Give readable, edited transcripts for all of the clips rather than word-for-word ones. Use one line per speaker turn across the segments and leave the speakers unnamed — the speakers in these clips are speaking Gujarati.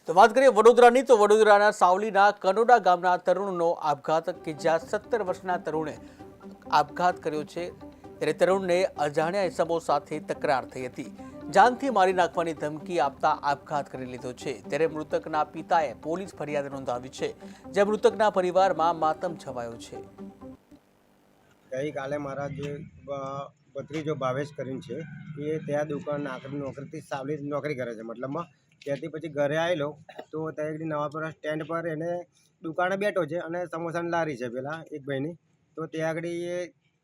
તો વાત કરીએ વડોદરાની તો વડોદરાના સાવલીના કનોડા ગામના તરુણનો આપઘાત કે જ્યાં 17 વર્ષના તરુણે આપઘાત કર્યો છે ત્યારે તરુણને અજાણ્યા ઇસમો સાથે તકરાર થઈ હતી. જાનથી મારી નાખવાની ધમકી આપતા આપઘાત કરી લીધો છે. ત્યારે મૃતકના પિતાએ પોલીસ ફરિયાદ નોંધાવી છે, જે મૃતકના પરિવારમાં માતમ છવાયો છે.
ગઈકાલે મારા જે ભત્રીજો ભાવેશ કરીને છે એ ત્યાં દુકાન નોકરીથી સાવલી નોકરી કરે છે. મતલબમાં ત્યાંથી પછી ઘરે આવેલો તો ત્યાં નવાપરા સ્ટેન્ડ પર એને દુકાને બેઠો છે અને સમોસાની લારી છે પેલા એક ભાઈની. તો ત્યાં આગળ એ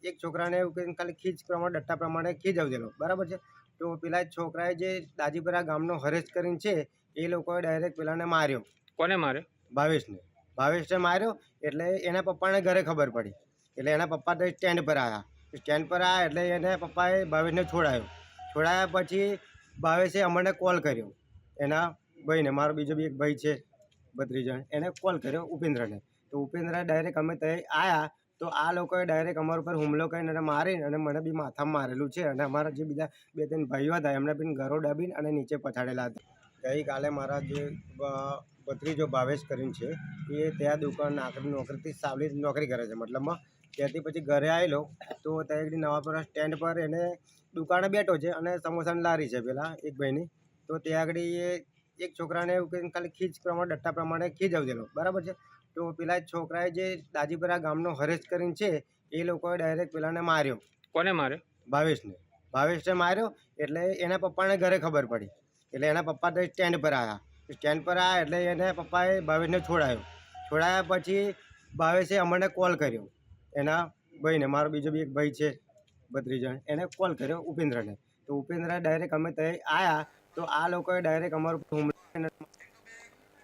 એક છોકરાને એવું કહીને ખાલી ખીચ પ્રમાણે ડટ્ટા પ્રમાણે ખીજવદેલો, બરાબર છે. તો પેલા છોકરાએ જે દાજીપરા ગામનો હરેશ કરીને છે એ લોકોએ ડાયરેક્ટ પેલાને માર્યો.
કોને મારે?
ભાવેશને માર્યો. એટલે એના પપ્પાને ઘરે ખબર પડી, એટલે એના પપ્પા તો સ્ટેન્ડ પર આવ્યા. એટલે એના પપ્પાએ ભાવેશને છોડાયા પછી ભાવેશે અમને કોલ કર્યો, એના ભાઈને, મારો બીજો બી એક ભાઈ છે ભત્રીજો, એને કોલ કર્યો ઉપેન્દ્રને. તો ઉપેન્દ્ર ડાયરેક્ટ અમે ત્યાં આવ્યા તો આ લોકોએ ડાયરેક્ટ અમારા ઉપર હુમલો કરીને અને મારીને અને મને બી માથામાં મારેલું છે અને અમારા જે બીજા 2-3 ભાઈઓ હતા એમને બી ઘરો દાબીને અને નીચે પછાડેલા હતા. ગઈકાલે મારા જે ભત્રીજો ભાવેશ કરીને છે એ ત્યાં દુકાન નોકરીથી સાવલી નોકરી કરે છે. મતલબમાં ત્યાંથી પછી ઘરે આવેલો તો ત્યાં નવાપરા સ્ટેન્ડ પર એને દુકાને બેઠો છે અને સમોસાની લારી છે પેલા એક ભાઈની. તો ત્યાં આગળ એ એક છોકરાને એવું કહીને ખાલી ખીચ પ્રમાણે ડટ્ટા પ્રમાણે ખીજવદેલો, બરાબર છે. તો પેલા છોકરાએ જે દાજીપરા ગામનો હરેશ કરીને છે એ લોકોએ ડાયરેક્ટ પેલાને માર્યો.
કોને મારે?
ભાવેશને માર્યો. એટલે એના પપ્પાને ઘરે ખબર પડી, એટલે એના પપ્પા તો સ્ટેન્ડ પર આવ્યા. એટલે એના પપ્પાએ ભાવેશને છોડાયા પછી ભાવેશે અમને કોલ કર્યો, એના ભાઈને, મારો બીજો બી એક ભાઈ છે ભત્રીજો, એને કોલ કર્યો ઉપેન્દ્રને. તો ઉપેન્દ્ર ડાયરેક્ટ અમે ત્યાં આવ્યા તો આ લોકોએ ડાયરેક્ટ અમારું